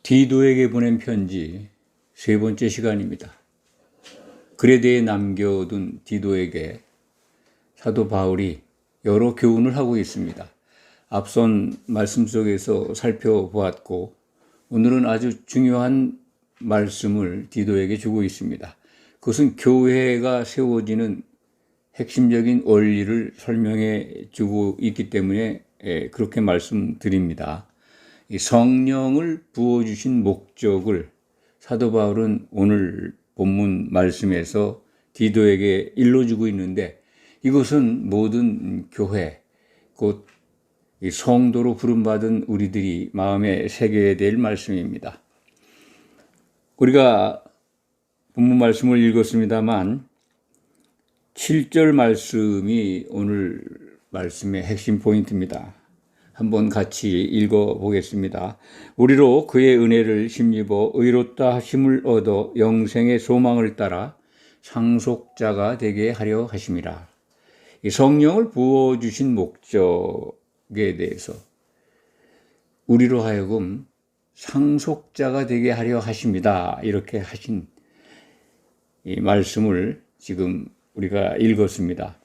디도에게 보낸 편지 세 번째 시간입니다. 그레데에 남겨둔 디도에게 사도 바울이 여러 교훈을 하고 있습니다. 앞선 말씀 속에서 살펴보았고 오늘은 아주 중요한 말씀을 디도에게 주고 있습니다. 그것은 교회가 세워지는 핵심적인 원리를 설명해 주고 있기 때문에 그렇게 말씀드립니다. 이 성령을 부어주신 목적을 사도 바울은 오늘 본문 말씀에서 디도에게 일러주고 있는데, 이것은 모든 교회, 곧 성도로 부름받은 우리들이 마음에 새겨야 될 말씀입니다. 우리가 본문 말씀을 읽었습니다만 7절 말씀이 오늘 말씀의 핵심 포인트입니다. 한번 같이 읽어보겠습니다. 우리로 그의 은혜를 힘입어 의롭다 하심을 얻어 영생의 소망을 따라 상속자가 되게 하려 하심이라. 이 성령을 부어주신 목적에 대해서 우리로 하여금 상속자가 되게 하려 하십니다. 이렇게 하신 이 말씀을 지금 우리가 읽었습니다.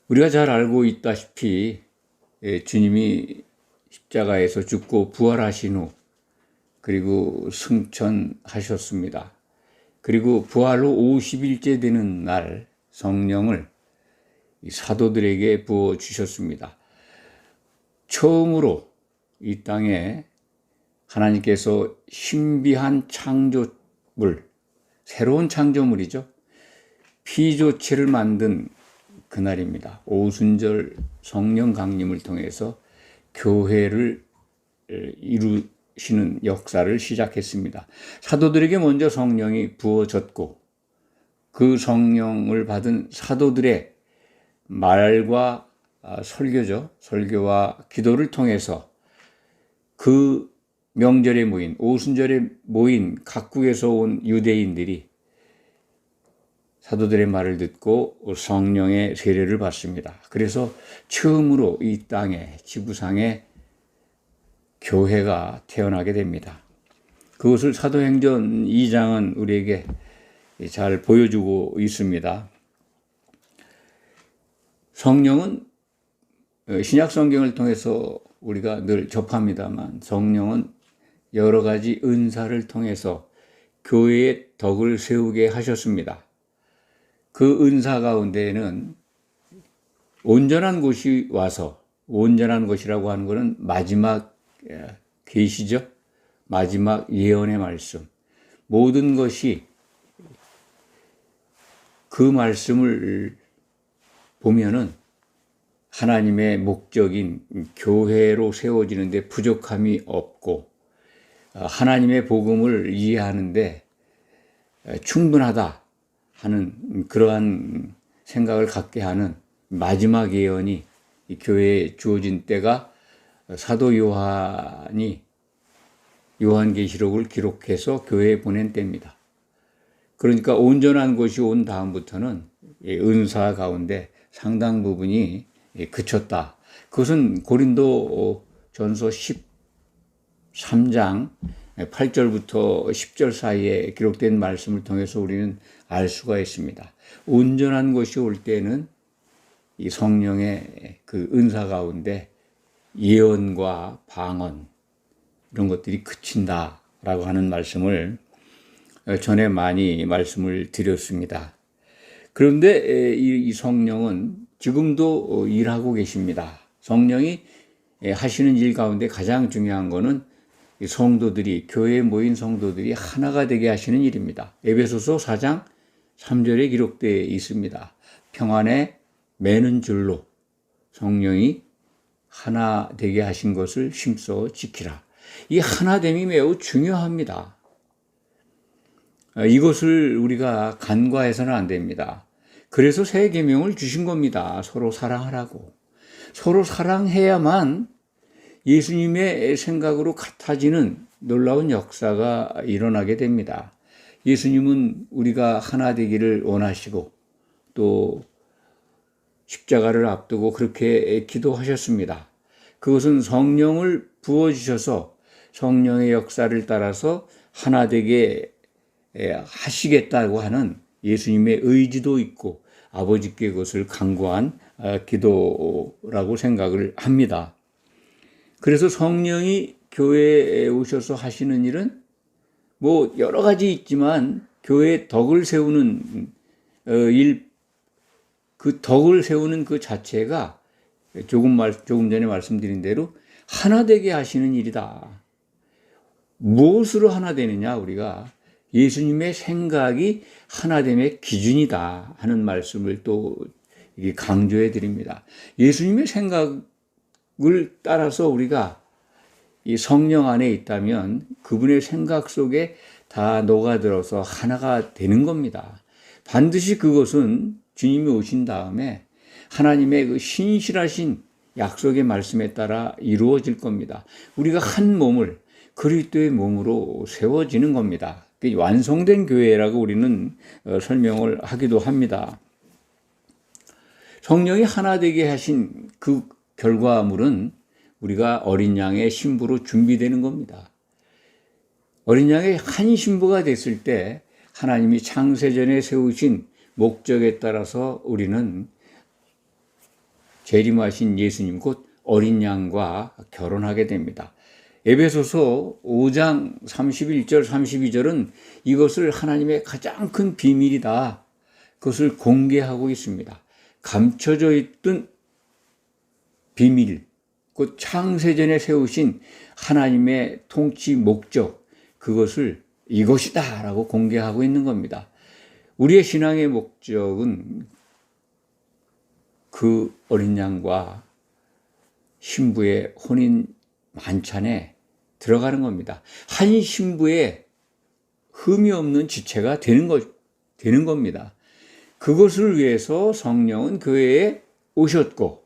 우리가 잘 알고 있다시피 주님이 십자가에서 죽고 부활하신 후 그리고 승천하셨습니다. 그리고 부활 후 50일째 되는 날 성령을 사도들에게 부어주셨습니다. 처음으로 이 땅에 하나님께서 신비한 창조물, 새로운 창조물이죠. 피조체를 만든 그날입니다. 오순절 성령 강림을 통해서 교회를 이루시는 역사를 시작했습니다. 사도들에게 먼저 성령이 부어졌고 그 성령을 받은 사도들의 말과 설교죠. 설교와 기도를 통해서 그 명절에 모인, 오순절에 모인 각국에서 온 유대인들이 사도들의 말을 듣고 성령의 세례를 받습니다. 그래서 처음으로 이 땅에, 지구상에 교회가 태어나게 됩니다. 그것을 사도행전 2장은 우리에게 잘 보여주고 있습니다. 성령은 신약 성경을 통해서 우리가 늘 접합니다만 성령은 여러 가지 은사를 통해서 교회의 덕을 세우게 하셨습니다. 그 은사 가운데에는 온전한 것이 와서, 온전한 것이라고 하는 것은 마지막 계시죠. 마지막 예언의 말씀. 모든 것이 그 말씀을 보면은 하나님의 목적인 교회로 세워지는데 부족함이 없고 하나님의 복음을 이해하는데 충분하다 하는 그러한 생각을 갖게 하는 마지막 예언이 이 교회에 주어진 때가 사도 요한이 요한계시록을 기록해서 교회에 보낸 때입니다. 그러니까 온전한 것이 온 다음부터는 은사 가운데 상당 부분이 그쳤다. 그것은 고린도 전서 13장 8절부터 10절 사이에 기록된 말씀을 통해서 우리는 알 수가 있습니다. 온전한 것이 올 때는 이 성령의 그 은사 가운데 예언과 방언 이런 것들이 그친다라고 하는 말씀을 전에 많이 말씀을 드렸습니다. 그런데 이 성령은 지금도 일하고 계십니다. 성령이 하시는 일 가운데 가장 중요한 것은 성도들이, 교회에 모인 성도들이 하나가 되게 하시는 일입니다. 에베소서 4장 3절에 기록되어 있습니다. 평안에 매는 줄로 성령이 하나 되게 하신 것을 힘써 지키라. 이 하나됨이 매우 중요합니다. 이것을 우리가 간과해서는 안 됩니다. 그래서 새 계명을 주신 겁니다. 서로 사랑하라고. 서로 사랑해야만 예수님의 생각으로 같아지는 놀라운 역사가 일어나게 됩니다. 예수님은 우리가 하나 되기를 원하시고 또 십자가를 앞두고 그렇게 기도하셨습니다. 그것은 성령을 부어주셔서 성령의 역사를 따라서 하나 되게 하시겠다고 하는 예수님의 의지도 있고 아버지께 그것을 간구한 기도라고 생각을 합니다. 그래서 성령이 교회에 오셔서 하시는 일은 뭐 여러 가지 있지만 교회의 덕을 세우는 일, 그 덕을 세우는 그 자체가 조금 전에 말씀드린 대로 하나 되게 하시는 일이다. 무엇으로 하나 되느냐? 우리가 예수님의 생각이 하나됨의 기준이다 하는 말씀을 또 강조해 드립니다. 예수님의 생각을 따라서 우리가 이 성령 안에 있다면 그분의 생각 속에 다 녹아들어서 하나가 되는 겁니다. 반드시 그것은 주님이 오신 다음에 하나님의 그 신실하신 약속의 말씀에 따라 이루어질 겁니다. 우리가 한 몸을 그리스도의 몸으로 세워지는 겁니다. 완성된 교회라고 우리는 설명을 하기도 합니다. 성령이 하나 되게 하신 그 결과물은 우리가 어린 양의 신부로 준비되는 겁니다. 어린 양의 한 신부가 됐을 때 하나님이 창세전에 세우신 목적에 따라서 우리는 재림하신 예수님 곧 어린 양과 결혼하게 됩니다. 에베소서 5장 31절 32절은 이것을 하나님의 가장 큰 비밀이다. 그것을 공개하고 있습니다. 감춰져 있던 비밀, 곧 창세전에 세우신 하나님의 통치 목적, 그것을 이것이다 라고 공개하고 있는 겁니다. 우리의 신앙의 목적은 그 어린 양과 신부의 혼인 만찬에 들어가는 겁니다. 한 신부의 흠이 없는 지체가 되는 겁니다. 그것을 위해서 성령은 교회에 오셨고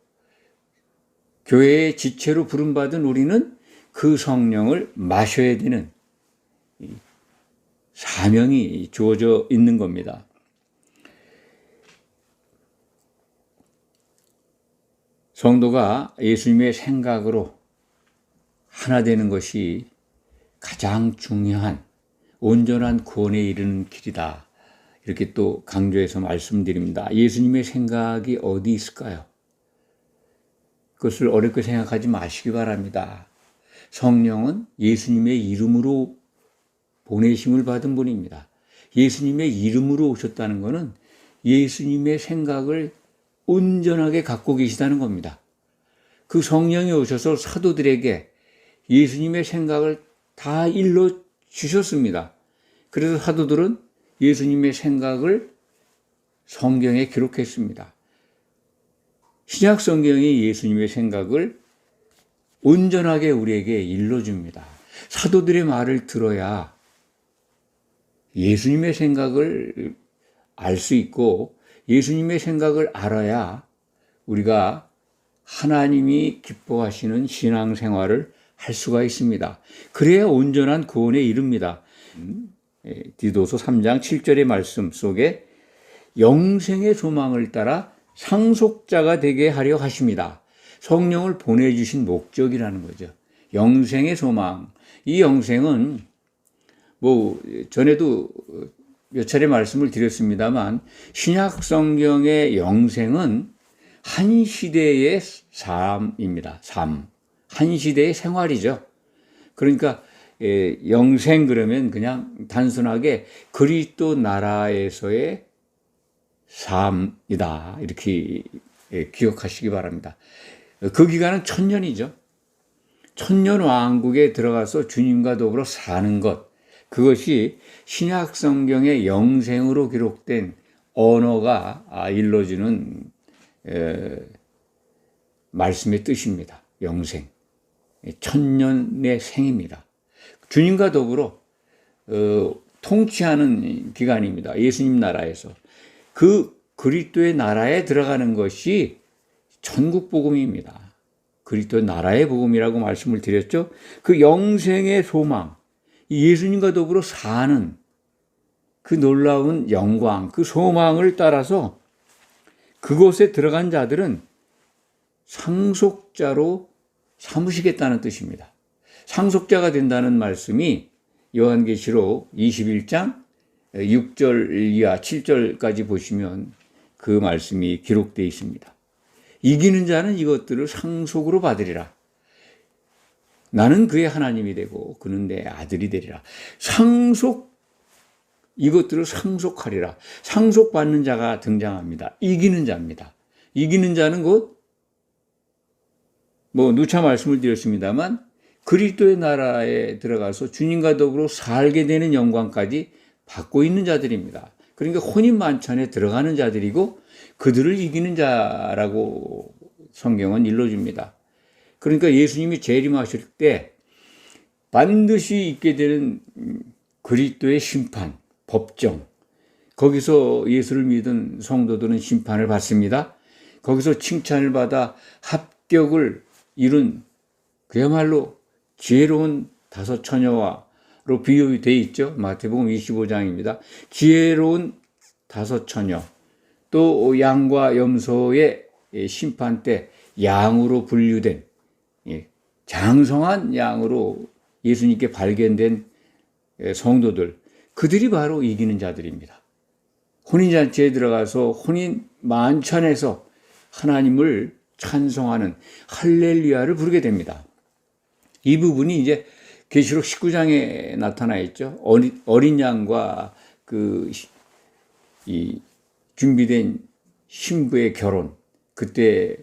교회의 지체로 부름받은 우리는 그 성령을 마셔야 되는 사명이 주어져 있는 겁니다. 성도가 예수님의 생각으로 하나 되는 것이 가장 중요한 온전한 구원에 이르는 길이다. 이렇게 또 강조해서 말씀드립니다. 예수님의 생각이 어디 있을까요? 그것을 어렵게 생각하지 마시기 바랍니다. 성령은 예수님의 이름으로 보내심을 받은 분입니다. 예수님의 이름으로 오셨다는 것은 예수님의 생각을 온전하게 갖고 계시다는 겁니다. 그 성령이 오셔서 사도들에게 예수님의 생각을 다 일러 주셨습니다. 그래서 사도들은 예수님의 생각을 성경에 기록했습니다. 신약 성경이 예수님의 생각을 온전하게 우리에게 일러줍니다. 사도들의 말을 들어야 예수님의 생각을 알 수 있고 예수님의 생각을 알아야 우리가 하나님이 기뻐하시는 신앙생활을 할 수가 있습니다. 그래야 온전한 구원에 이릅니다. 디도서 3장 7절의 말씀 속에 영생의 소망을 따라 상속자가 되게 하려 하십니다. 성령을 보내주신 목적이라는 거죠. 영생의 소망. 이 영생은 전에도 몇 차례 말씀을 드렸습니다만 신약 성경의 영생은 한 시대의 삶입니다. 삶. 한 시대의 생활이죠. 그러니까 영생 그러면 그냥 단순하게 그리스도 나라에서의 삶이다. 이렇게 기억하시기 바랍니다. 그 기간은 1000년이죠. 1000년 왕국에 들어가서 주님과 더불어 사는 것. 그것이 신약 성경의 영생으로 기록된 언어가 일러주는 말씀의 뜻입니다. 영생. 1000년의 생입니다. 주님과 더불어 통치하는 기간입니다. 예수님 나라에서. 그 그리스도의 나라에 들어가는 것이 천국 복음입니다. 그리스도의 나라의 복음이라고 말씀을 드렸죠. 그 영생의 소망, 예수님과 더불어 사는 그 놀라운 영광, 그 소망을 따라서 그곳에 들어간 자들은 상속자로 삼으시겠다는 뜻입니다. 상속자가 된다는 말씀이 요한계시록 21장 6절 이하 7절까지 보시면 그 말씀이 기록되어 있습니다. 이기는 자는 이것들을 상속으로 받으리라. 나는 그의 하나님이 되고 그는 내 아들이 되리라. 이것들을 상속하리라. 상속받는 자가 등장합니다. 이기는 자입니다. 이기는 자는 곧 누차 말씀을 드렸습니다만 그리스도의 나라에 들어가서 주님과 더불어 살게 되는 영광까지 받고 있는 자들입니다. 그러니까 혼인 만찬에 들어가는 자들이고 그들을 이기는 자라고 성경은 일러줍니다. 그러니까 예수님이 재림하실 때 반드시 있게 되는 그리스도의 심판, 법정, 거기서 예수를 믿은 성도들은 심판을 받습니다. 거기서 칭찬을 받아 합격을 이룬 그야말로 지혜로운 다섯 처녀로 비유되어 있죠. 마태복음 25장입니다. 지혜로운 다섯 처녀, 또 양과 염소의 심판 때 양으로 분류된 장성한 양으로 예수님께 발견된 성도들, 그들이 바로 이기는 자들입니다. 혼인잔치에 들어가서 혼인 만찬에서 하나님을 찬송하는 할렐루야를 부르게 됩니다. 이 부분이 이제 계시록 19장에 나타나 있죠. 어린 양과 이 준비된 신부의 결혼, 그때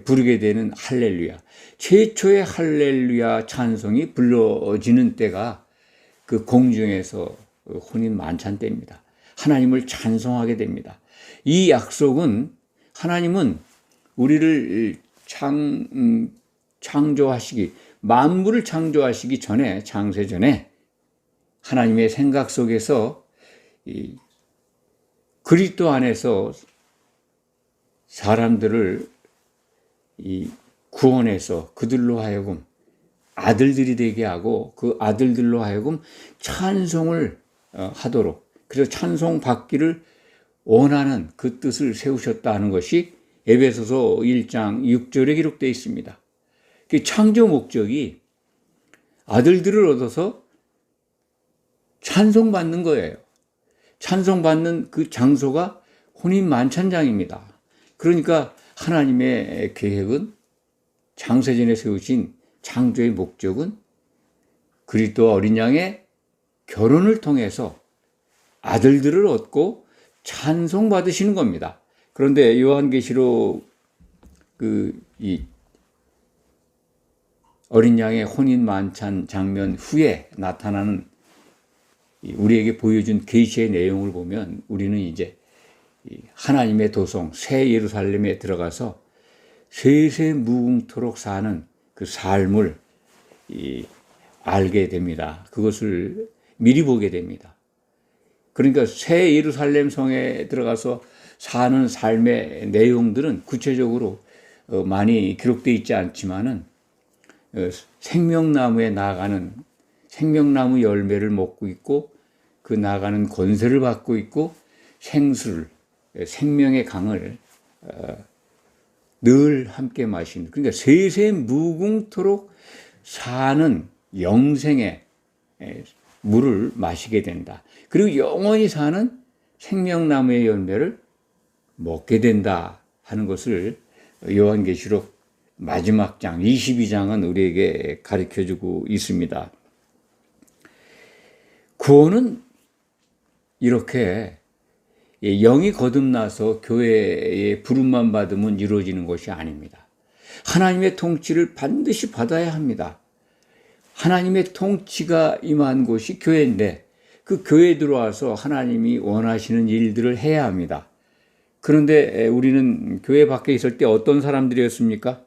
부르게 되는 할렐루야. 최초의 할렐루야 찬송이 불러지는 때가 그 공중에서 혼인 만찬 때입니다. 하나님을 찬송하게 됩니다. 이 약속은 하나님은 우리를 만물을 창조하시기 전에, 창세 전에 하나님의 생각 속에서 그리스도 안에서 사람들을 구원해서 그들로 하여금 아들들이 되게 하고 그 아들들로 하여금 찬송을 하도록, 그래서 찬송 받기를 원하는 그 뜻을 세우셨다 하는 것이 에베소서 1장 6절에 기록되어 있습니다. 그 창조 목적이 아들들을 얻어서 찬송받는 거예요. 찬송받는 그 장소가 혼인 만찬장입니다. 그러니까 하나님의 계획은, 창세전에 세우신 창조의 목적은 그리스도 어린 양의 결혼을 통해서 아들들을 얻고 찬송받으시는 겁니다. 그런데 요한계시록 이 어린 양의 혼인 만찬 장면 후에 나타나는 우리에게 보여준 계시의 내용을 보면 우리는 이제 하나님의 도성 새 예루살렘에 들어가서 세세 무궁토록 사는 그 삶을 알게 됩니다. 그것을 미리 보게 됩니다. 그러니까 새 예루살렘 성에 들어가서 사는 삶의 내용들은 구체적으로 많이 기록되어 있지 않지만은 생명나무에 나아가는 생명나무 열매를 먹고 있고 그 나아가는 권세를 받고 있고 생수를, 생명의 강을 늘 함께 마시는, 그러니까 세세 무궁토록 사는 영생의 물을 마시게 된다. 그리고 영원히 사는 생명나무의 열매를 먹게 된다 하는 것을 요한계시록 마지막 장 22장은 우리에게 가르쳐주고 있습니다. 구원은 이렇게 영이 거듭나서 교회의 부름만 받으면 이루어지는 것이 아닙니다. 하나님의 통치를 반드시 받아야 합니다. 하나님의 통치가 임한 곳이 교회인데 그 교회에 들어와서 하나님이 원하시는 일들을 해야 합니다. 그런데 우리는 교회 밖에 있을 때 어떤 사람들이었습니까?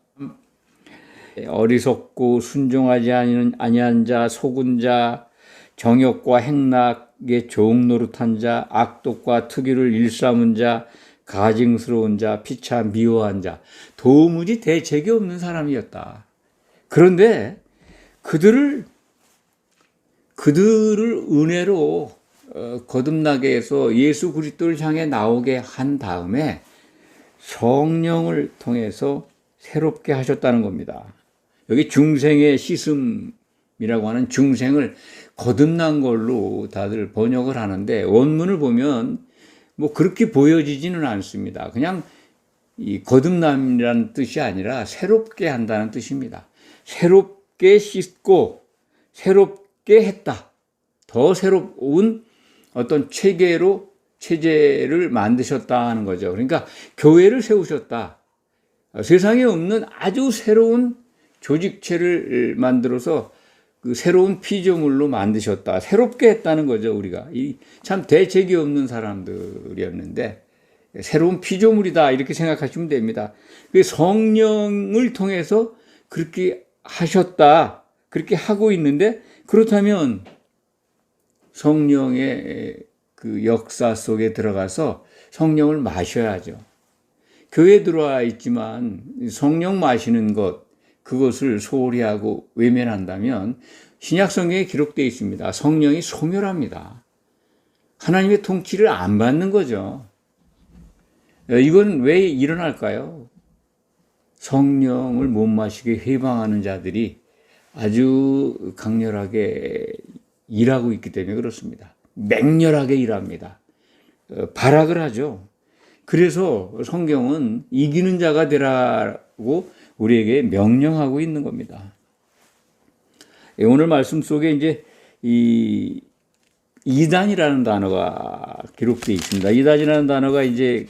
어리석고 순종하지 아니한 자, 속은 자, 정욕과 행락의 종노릇한 자, 악독과 특유를 일삼은 자, 가증스러운 자, 피차 미워한 자, 도무지 대책이 없는 사람이었다. 그런데 그들을 은혜로 거듭나게 해서 예수 그리스도를 향해 나오게 한 다음에 성령을 통해서 새롭게 하셨다는 겁니다. 여기 중생의 씻음이라고 하는 중생을 거듭난 걸로 다들 번역을 하는데 원문을 보면 뭐 그렇게 보여지지는 않습니다. 그냥 이 거듭남이라는 뜻이 아니라 새롭게 한다는 뜻입니다. 새롭게 씻고 새롭게 했다. 더 새로운 어떤 체제를 만드셨다 하는 거죠. 그러니까 교회를 세우셨다. 세상에 없는 아주 새로운 조직체를 만들어서 그 새로운 피조물로 만드셨다. 새롭게 했다는 거죠, 우리가. 참 대책이 없는 사람들이었는데 새로운 피조물이다. 이렇게 생각하시면 됩니다. 그 성령을 통해서 그렇게 하셨다. 그렇게 하고 있는데 그렇다면 성령의 그 역사 속에 들어가서 성령을 마셔야죠. 교회에 들어와 있지만 성령 마시는 것, 그것을 소홀히 하고 외면한다면 신약 성경에 기록되어 있습니다. 성령이 소멸합니다. 하나님의 통치를 안 받는 거죠. 이건 왜 일어날까요? 성령을 못 마시게 회방하는 자들이 아주 강렬하게 일하고 있기 때문에 그렇습니다. 맹렬하게 일합니다. 발악을 하죠. 그래서 성경은 이기는 자가 되라고 우리에게 명령하고 있는 겁니다. 오늘 말씀 속에 이제 이 이단이라는 단어가 기록되어 있습니다. 이단이라는 단어가 이제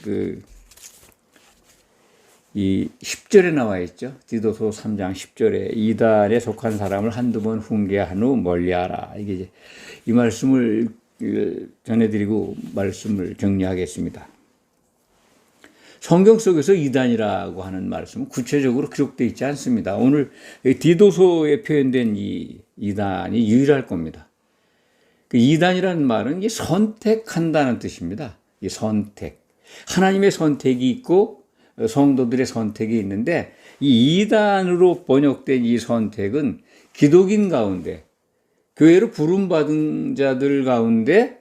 이 10절에 나와 있죠. 디도서 3장 10절에 이단에 속한 사람을 한두 번 훈계한 후 멀리하라. 이게 이제 이 말씀을 전해드리고 말씀을 정리하겠습니다. 성경 속에서 이단이라고 하는 말씀은 구체적으로 기록되어 있지 않습니다. 오늘 디도서에 표현된 이 이단이 유일할 겁니다. 그 이단이라는 말은 이 선택한다는 뜻입니다. 이 선택. 하나님의 선택이 있고 성도들의 선택이 있는데 이 이단으로 번역된 이 선택은 기독인 가운데 교회로 부름받은 자들 가운데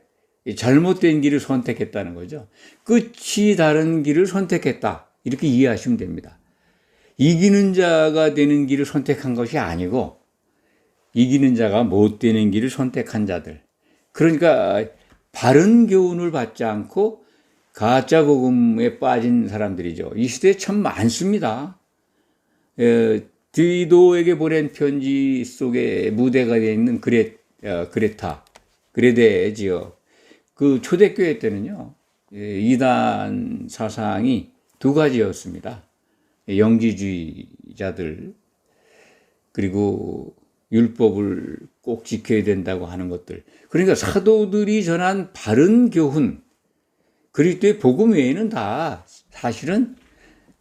잘못된 길을 선택했다는 거죠. 끝이 다른 길을 선택했다. 이렇게 이해하시면 됩니다. 이기는 자가 되는 길을 선택한 것이 아니고 이기는 자가 못 되는 길을 선택한 자들. 그러니까 바른 교훈을 받지 않고 가짜 복음에 빠진 사람들이죠. 이 시대에 참 많습니다. 디도에게 보낸 편지 속에 무대가 되어 있는 그레데지요. 그 초대교회 때는요, 이단 사상이 두 가지였습니다. 영지주의자들, 그리고 율법을 꼭 지켜야 된다고 하는 것들. 그러니까 사도들이 전한 바른 교훈, 그리스도의 복음 외에는 다 사실은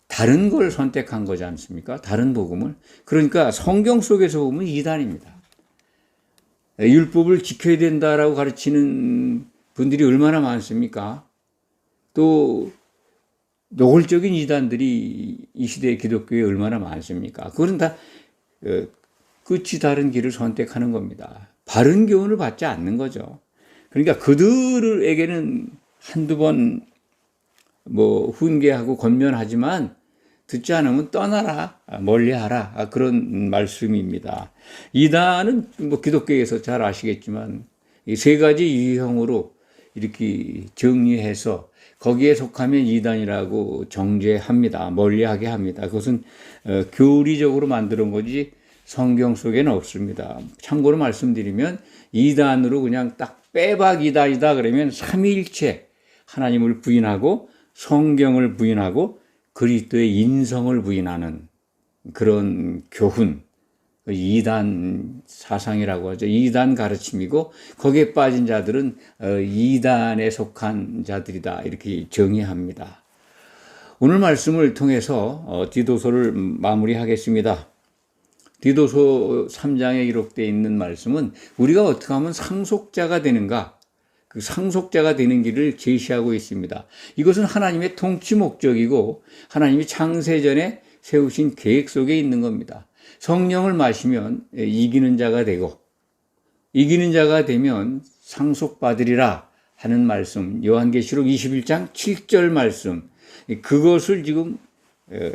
다른 걸 선택한 거지 않습니까? 다른 복음을. 그러니까 성경 속에서 보면 이단입니다. 율법을 지켜야 된다라고 가르치는 분들이 얼마나 많습니까? 또 노골적인 이단들이 이 시대의 기독교에 얼마나 많습니까? 그건 다 끝이 다른 길을 선택하는 겁니다. 바른 교훈을 받지 않는 거죠. 그러니까 그들에게는 한두 번 훈계하고 권면하지만 듣지 않으면 떠나라, 멀리하라, 그런 말씀입니다. 이단은 기독교에서 잘 아시겠지만 이 세 가지 유형으로 이렇게 정리해서 거기에 속하면 이단이라고 정죄합니다. 멀리하게 합니다. 그것은 교리적으로 만드는 거지 성경 속에는 없습니다. 참고로 말씀드리면 이단으로 그냥 딱 빼박 이단이다 그러면 삼위일체 하나님을 부인하고 성경을 부인하고 그리스도의 인성을 부인하는 그런 교훈, 이단 사상이라고 하죠. 이단 가르침이고 거기에 빠진 자들은 이단에 속한 자들이다 이렇게 정의합니다. 오늘 말씀을 통해서 디도서를 마무리하겠습니다. 디도서 3장에 기록되어 있는 말씀은 우리가 어떻게 하면 상속자가 되는가, 그 상속자가 되는 길을 제시하고 있습니다. 이것은 하나님의 통치 목적이고 하나님이 창세전에 세우신 계획 속에 있는 겁니다. 성령을 마시면 이기는 자가 되고 이기는 자가 되면 상속받으리라 하는 말씀, 요한계시록 21장 7절 말씀, 그것을 지금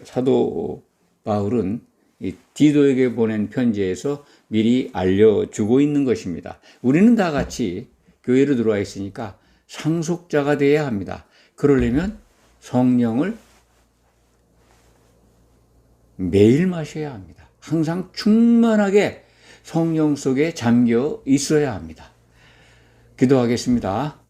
사도 바울은 이 디도에게 보낸 편지에서 미리 알려주고 있는 것입니다. 우리는 다 같이 교회로 들어와 있으니까 상속자가 되어야 합니다. 그러려면 성령을 매일 마셔야 합니다. 항상 충만하게 성령 속에 잠겨 있어야 합니다. 기도하겠습니다.